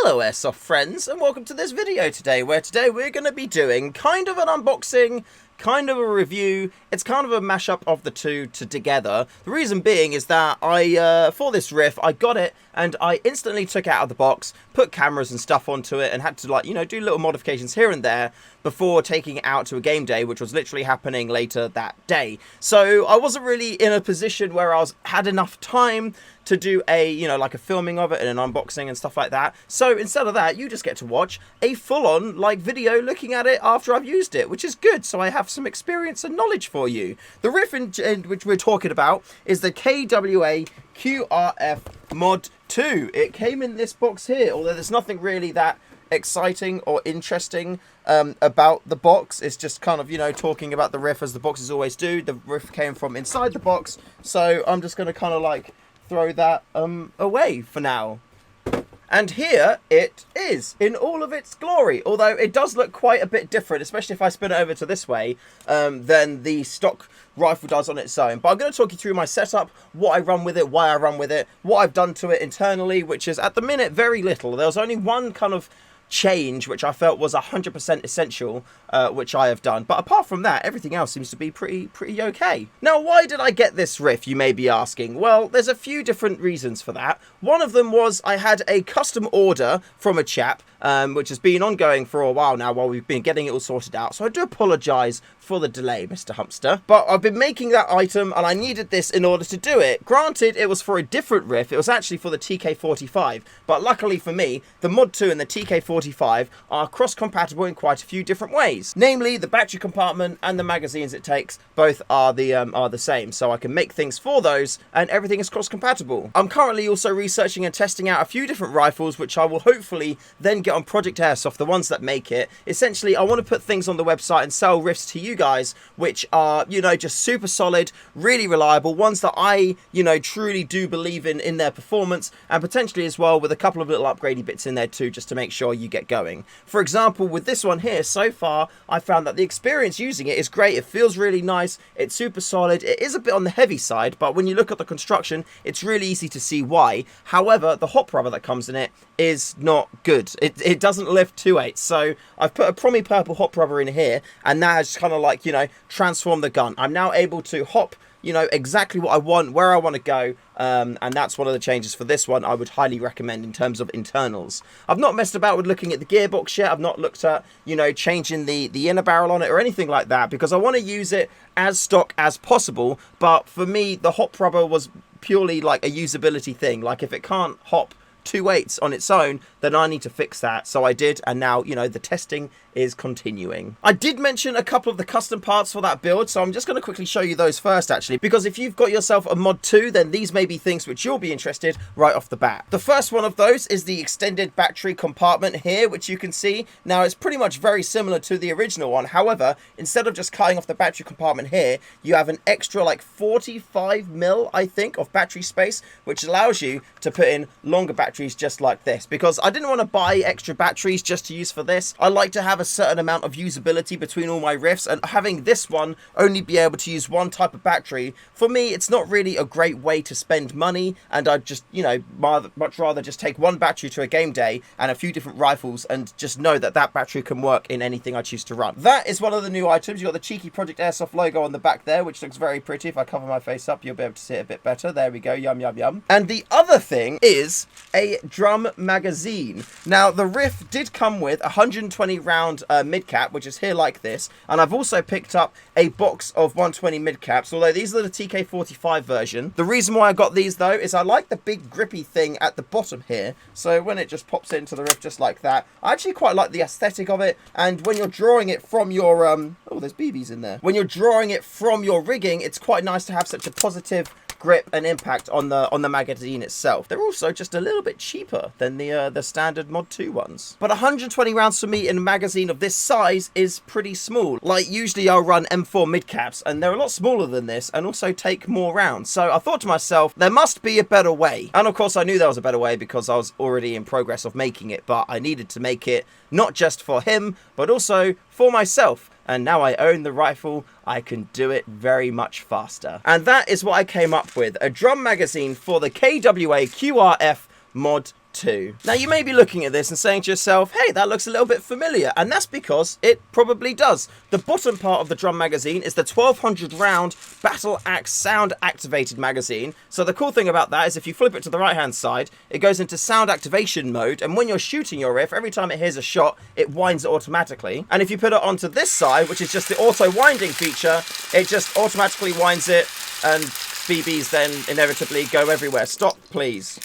Hello Airsoft friends, and welcome to this video today, where today we're going to be doing kind of an unboxing, kind of a review. It's kind of a mashup of the two together. The reason being is that for this riff, I got it and I instantly took it out of the box, put cameras and stuff onto it, and had to do little modifications here and there before taking it out to a game day, which was literally happening later that day. So I wasn't really in a position where I had enough time to do a, like a filming of it and an unboxing and stuff like that. So instead of that, you just get to watch a full-on video looking at it after I've used it, which is good. So I have some experience and knowledge for you. The riff in which we're talking about is the KWA QRF Mod 2. It came in this box here, although there's nothing really that exciting or interesting about the box. It's just kind of, talking about the riff as the boxes always do. The riff came from inside the box, so I'm just going to kind of throw that away for now. And here it is in all of its glory, although it does look quite a bit different, especially if I spin it over to this way, than the stock rifle does on its own. But I'm going to talk you through my setup, what I run with it, why I run with it, what I've done to it internally, which is at the minute very little. There was only one kind of change which I felt was 100% essential, which I have done, but apart from that, everything else seems to be pretty okay. Now, why did I get this riff, you may be asking? Well, there's a few different reasons for that. One of them was I had a custom order from a chap, which has been ongoing for a while now while we've been getting it all sorted out, so I do apologise for the delay, Mr. Humpster. But I've been making that item and I needed this in order to do it. Granted, it was for a different riff. It was actually for the TK45, but luckily for me, the Mod 2 and the TK45 are cross-compatible in quite a few different ways. Namely, the battery compartment and the magazines it takes both are the same, so I can make things for those and everything is cross-compatible. I'm currently also researching and testing out a few different rifles, which I will hopefully then get on Project Airsoft, the ones that make it. Essentially, I want to put things on the website and sell riffs to you guys, which are, just super solid, really reliable, ones that I, truly do believe in their performance, and potentially as well with a couple of little upgradey bits in there too, just to make sure you get going. For example, with this one here, so far, I found that the experience using it is great. It feels really nice. It's super solid. It is a bit on the heavy side, but when you look at the construction, it's really easy to see why. However, the hop rubber that comes in it is not good. It doesn't lift 2/8. So I've put a Promi Purple hop rubber in here, and that has kind of transformed the gun. I'm now able to hop exactly what I want, where I want to go, and that's one of the changes for this one I would highly recommend in terms of internals. I've not messed about with looking at the gearbox yet. I've not looked at, changing the inner barrel on it or anything like that, because I want to use it as stock as possible. But for me, the hop rubber was purely a usability thing. If it can't hop 2/8 on its own, then I need to fix that. So I did, and now the testing is continuing. I did mention a couple of the custom parts for that build, so I'm just going to quickly show you those first, actually, because if you've got yourself a Mod 2, then these may be things which you'll be interested right off the bat. The first one of those is the extended battery compartment here, which you can see. Now, it's pretty much very similar to the original one. However, instead of just cutting off the battery compartment here, you have an extra 45mm, I think, of battery space, which allows you to put in longer batteries just like this. Because I didn't want to buy extra batteries just to use for this. I like to have a certain amount of usability between all my riffs, and having this one only be able to use one type of battery, for me, it's not really a great way to spend money, and I'd just, much rather just take one battery to a game day and a few different rifles and just know that that battery can work in anything I choose to run. That is one of the new items. You've got the cheeky Project Airsoft logo on the back there, which looks very pretty. If I cover my face up, you'll be able to see it a bit better. There we go. Yum, yum, yum. And the other thing is a drum magazine. Now, the riff did come with 120 round mid cap, which is here like this, and I've also picked up a box of 120 mid caps, although these are the TK45 version. The reason why I got these though is I like the big grippy thing at the bottom here, so when it just pops into the riff just like that, I actually quite like the aesthetic of it. And when you're drawing it from your oh, there's BBs in there. When you're drawing it from your rigging, it's quite nice to have such a positive grip and impact on the magazine itself. They're also just a little bit cheaper than the standard Mod 2 ones. But 120 rounds for me in a magazine of this size is pretty small. Usually I'll run M4 mid caps, and they're a lot smaller than this and also take more rounds. So I thought to myself, there must be a better way. And of course I knew there was a better way because I was already in progress of making it, but I needed to make it not just for him, but also for myself. And now I own the rifle, I can do it very much faster. And that is what I came up with, a drum magazine for the KWA QRF Mod 2. Now you may be looking at this and saying to yourself, hey, that looks a little bit familiar, and that's because it probably does. The bottom part of the drum magazine is the 1200 round Battle Axe sound activated magazine. So the cool thing about that is if you flip it to the right hand side, it goes into sound activation mode, and when you're shooting your riff, every time it hears a shot, it winds it automatically. And if you put it onto this side, which is just the auto winding feature, it just automatically winds it, and BBs then inevitably go everywhere. Stop, please.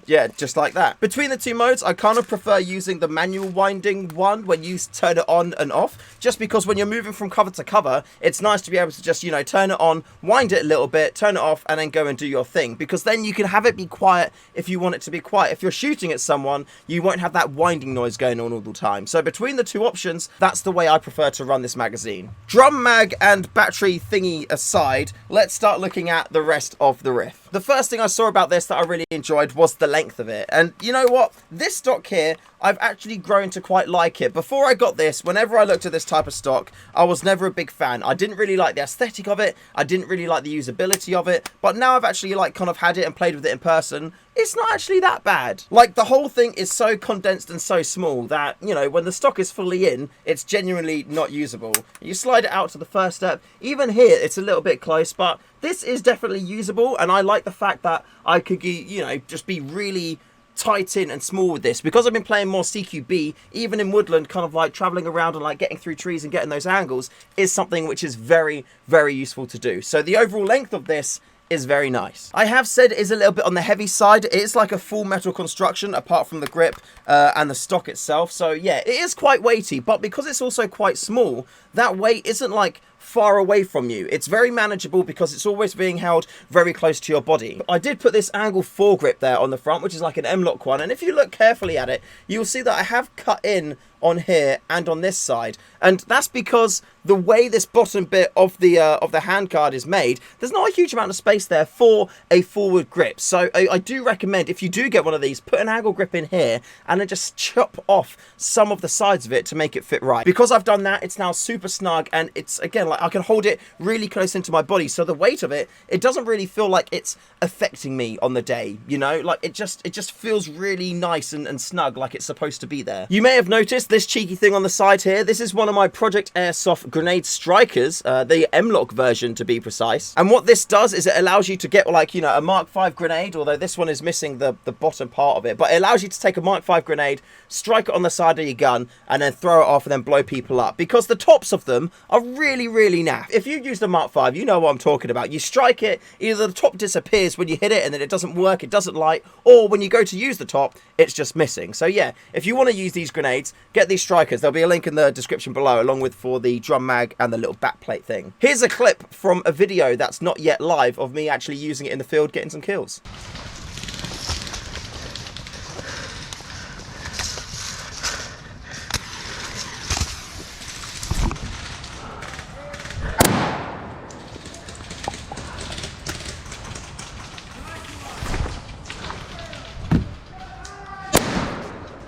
Yeah, just like that. Between the two modes, I kind of prefer using the manual winding one when you turn it on and off, just because when you're moving from cover to cover, it's nice to be able to just, you know, turn it on, wind it a little bit, turn it off, and then go and do your thing, because then you can have it be quiet if you want it to be quiet. If you're shooting at someone, you won't have that winding noise going on all the time. So between the two options, that's the way I prefer to run this magazine. Drum mag and battery thingy aside, let's start looking at the rest of the riff. The first thing I saw about this that I really enjoyed was the length of it. And you know what? This stock here, I've actually grown to quite like it. Before I got this, whenever I looked at this type of stock, I was never a big fan. I didn't really like the aesthetic of it. I didn't really like the usability of it. But now I've actually like kind of had it and played with it in person. It's not actually that bad. Like, the whole thing is so condensed and so small that, you know, when the stock is fully in, it's genuinely not usable. You slide it out to the first step. Even here, it's a little bit close, but this is definitely usable, and I like the fact that I could, you know, just be really tight in and small with this. Because I've been playing more CQB, even in woodland, kind of like traveling around and like getting through trees and getting those angles is something which is very, very useful to do. So the overall length of this is very nice. I have said it is a little bit on the heavy side. It's like a full metal construction apart from the grip and the stock itself. So yeah, it is quite weighty, but because it's also quite small, that weight isn't like far away from you. It's very manageable because it's always being held very close to your body. I did put this angle foregrip there on the front, which is like an M-lock one, and if you look carefully at it, you'll see that I have cut in on here and on this side, and that's because the way this bottom bit of the handguard is made, there's not a huge amount of space there for a forward grip. So I do recommend, if you do get one of these, put an angle grip in here and then just chop off some of the sides of it to make it fit right. Because I've done that, it's now super snug, and it's, again, like I can hold it really close into my body, so the weight of it, it doesn't really feel like it's affecting me on the day, you know, like it just feels really nice and snug, like it's supposed to be there. You may have noticed this cheeky thing on the side here. This is one of my Project Airsoft grenade strikers, the M-lock version to be precise. And what this does is it allows you to get, like, you know, a Mark 5 grenade, although this one is missing the bottom part of it, but it allows you to take a Mark 5 grenade, strike it on the side of your gun, and then throw it off and then blow people up, because the tops of them are really, really naff. If you use the Mark 5, you know what I'm talking about. You strike it, either the top disappears when you hit it and then it doesn't work, it doesn't light, or when you go to use the top, it's just missing. So yeah, if you want to use these grenades, get these strikers. There'll be a link in the description below, along with for the drum mag and the little back plate thing. Here's a clip from a video that's not yet live of me actually using it in the field, getting some kills.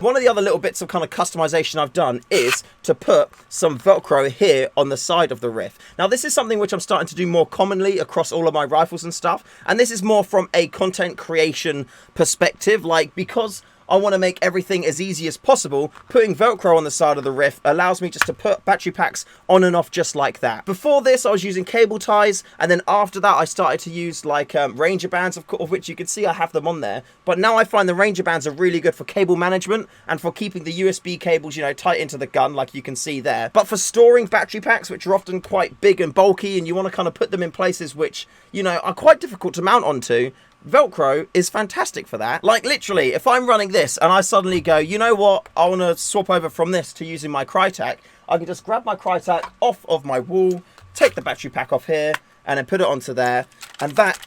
One of the other little bits of kind of customization I've done is to put some Velcro here on the side of the riff. Now, this is something which I'm starting to do more commonly across all of my rifles and stuff, and this is more from a content creation perspective, like, because I want to make everything as easy as possible, putting Velcro on the side of the riff allows me just to put battery packs on and off just like that. Before this, I was using cable ties, and then after that, I started to use like Ranger bands, of which you can see I have them on there. But now I find the Ranger bands are really good for cable management and for keeping the USB cables, you know, tight into the gun, like you can see there. But for storing battery packs, which are often quite big and bulky, and you want to kind of put them in places which, you know, are quite difficult to mount onto, Velcro is fantastic for that. Like, literally, if I'm running this and I suddenly go, you know what, I want to swap over from this to using my Crytac, I can just grab my Crytac off of my wall, take the battery pack off here, and then put it onto there, and that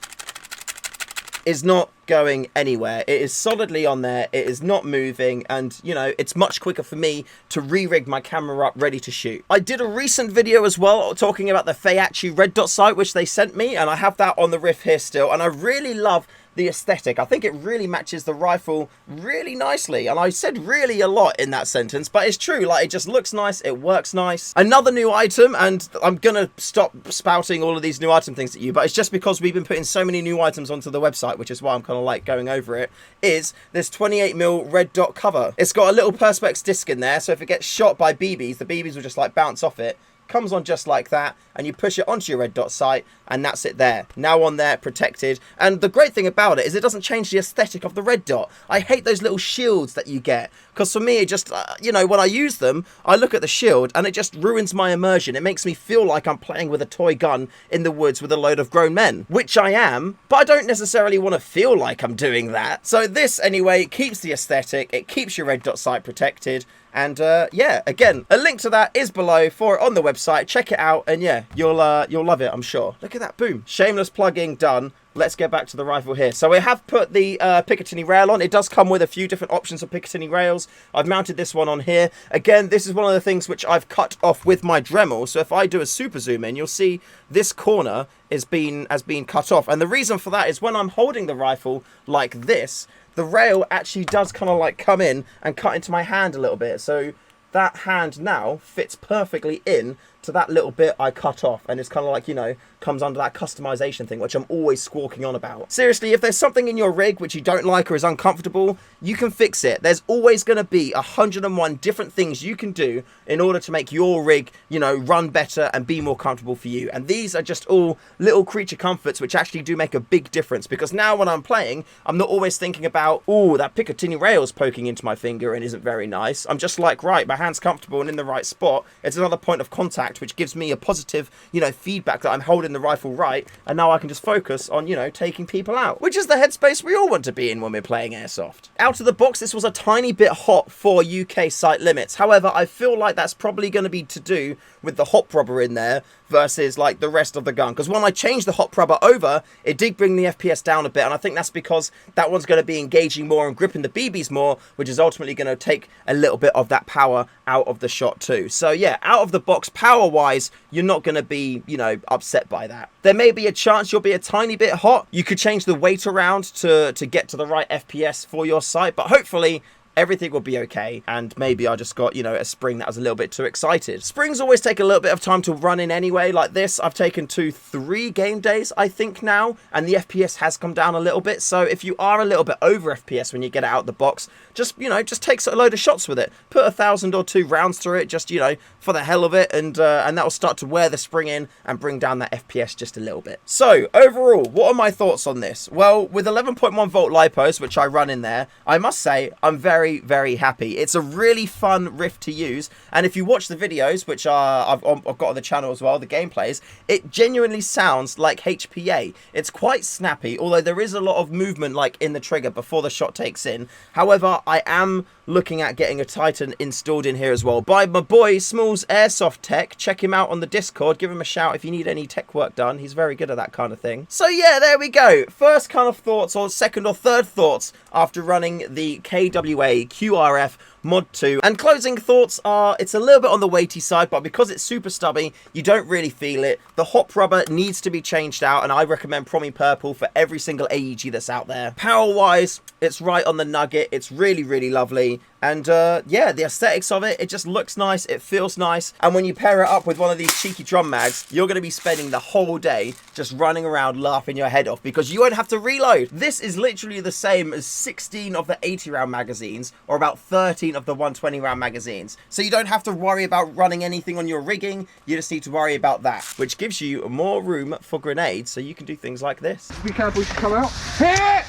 is not going anywhere. It is solidly on there, it is not moving, and you know, it's much quicker for me to re-rig my camera up ready to shoot. I did a recent video as well talking about the Feiatu red dot sight which they sent me, and I have that on the riff here still, and I really love the aesthetic. I think it really matches the rifle really nicely, and I said really a lot in that sentence, but it's true. Like, it just looks nice, it works nice. Another new item, and I'm gonna stop spouting all of these new item things at you, but it's just because we've been putting so many new items onto the website, which is why I'm kind of of like going over it, is this 28mm red dot cover. It's got a little Perspex disc in there, so if it gets shot by BBs, the BBs will just like bounce off it. Comes on just like that, and you push it onto your red dot sight, and that's it there. Now on there, protected. And the great thing about it is it doesn't change the aesthetic of the red dot. I hate those little shields that you get, because for me, it just, you know, when I use them, I look at the shield, and it just ruins my immersion. It makes me feel like I'm playing with a toy gun in the woods with a load of grown men, which I am, but I don't necessarily want to feel like I'm doing that. So this, anyway, keeps the aesthetic, it keeps your red dot sight protected. And yeah, again, a link to that is below for it on the website. Check it out, and yeah, you'll love it, I'm sure. Look at that, boom. Shameless plugging done. Let's get back to the rifle here. So we have put the Picatinny Rail on. It does come with a few different options of Picatinny Rails. I've mounted this one on here. Again, this is one of the things which I've cut off with my Dremel. So if I do a super zoom in, you'll see this corner has been cut off. And the reason for that is when I'm holding the rifle like this, the rail actually does kind of like come in and cut into my hand a little bit. So that hand now fits perfectly in to that little bit I cut off, and it's kind of like, you know, comes under that customization thing, which I'm always squawking on about. Seriously, if there's something in your rig which you don't like or is uncomfortable, you can fix it. There's always going to be 101 different things you can do in order to make your rig, you know, run better and be more comfortable for you. And these are just all little creature comforts which actually do make a big difference, because now when I'm playing, I'm not always thinking about, oh, that Picatinny Rail's poking into my finger and isn't very nice. I'm just like, right, my hand's comfortable and in the right spot. It's another point of contact which gives me a positive, you know, feedback that I'm holding the rifle right, and now I can just focus on, you know, taking people out, which is the headspace we all want to be in when we're playing airsoft. Out of the box, this was a tiny bit hot for UK sight limits. However, I feel like that's probably going to be to do with the hop rubber in there versus like the rest of the gun, because when I changed the hop rubber over, it did bring the FPS down a bit, and I think that's because that one's going to be engaging more and gripping the BBs more, which is ultimately going to take a little bit of that power out of the shot too. So yeah, out of the box, power wise, you're not going to be, you know, upset by that. There may be a chance you'll be a tiny bit hot. You could change the weight around to get to the right FPS for your sight, but hopefully everything will be okay, and maybe I just got, you know, a spring that was a little bit too excited. Springs always take a little bit of time to run in anyway. Like this, I've taken 2-3 game days, I think now, and the FPS has come down a little bit. So if you are a little bit over FPS when you get it out the box, just, you know, just take a load of shots with it. Put 1,000 or 2 rounds through it, just, you know, for the hell of it, and that will start to wear the spring in and bring down that FPS just a little bit. So overall, what are my thoughts on this? Well, with 11.1 volt lipos, which I run in there, I must say I'm very happy. It's a really fun riff to use, and if you watch the videos, which I've got on the channel as well, the gameplays, it genuinely sounds like HPA. It's quite snappy, although there is a lot of movement like in the trigger before the shot takes in. However, I am looking at getting a Titan installed in here as well by my boy Smalls Airsoft Tech. Check him out on the Discord, give him a shout if you need any tech work done. He's very good at that kind of thing. So yeah, there we go. First kind of thoughts, or second or third thoughts, after running the KWA QRF Mod 2. And closing thoughts are, it's a little bit on the weighty side, but because it's super stubby, you don't really feel it. The hop rubber needs to be changed out, and I recommend Promi Purple for every single AEG that's out there. Power wise, it's right on the nugget. It's really lovely. And yeah, the aesthetics of it, it just looks nice, it feels nice, and when you pair it up with one of these cheeky drum mags, you're going to be spending the whole day just running around laughing your head off, because you won't have to reload. This is literally the same as 16 of the 80 round magazines, or about 13 of the 120 round magazines, so you don't have to worry about running anything on your rigging. You just need to worry about that, which gives you more room for grenades, so you can do things like this. Be careful, you can come out. Hit!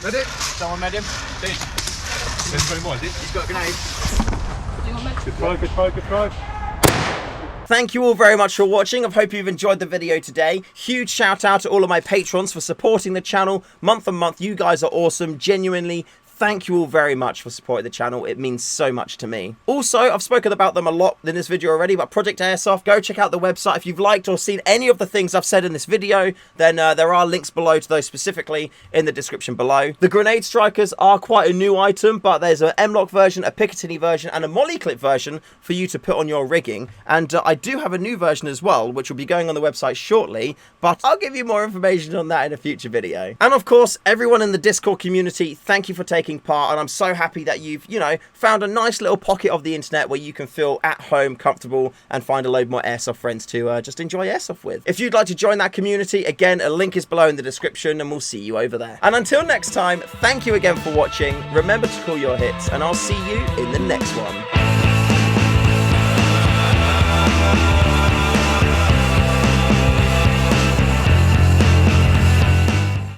Medic! Someone med him. There's more, is it? He's got a grenade. Good try, good try. Thank you all very much for watching. I hope you've enjoyed the video today. Huge shout out to all of my patrons for supporting the channel month on month. You guys are awesome. Genuinely, thank you all very much for supporting the channel. It means so much to me. Also, I've spoken about them a lot in this video already, but Project Airsoft, go check out the website. If you've liked or seen any of the things I've said in this video, then there are links below to those specifically in the description below. The grenade strikers are quite a new item, but there's an M-Lock version, a Picatinny version, and a Molly clip version for you to put on your rigging. And I do have a new version as well, which will be going on the website shortly, but I'll give you more information on that in a future video. And of course, everyone in the Discord community, thank you for taking taking part, and I'm so happy that you've, you know, found a nice little pocket of the internet where you can feel at home, comfortable, and find a load more airsoft friends to just enjoy airsoft with. If you'd like to join that community, again, a link is below in the description, and we'll see you over there. And until next time, thank you again for watching. Remember to call your hits, and I'll see you in the next one.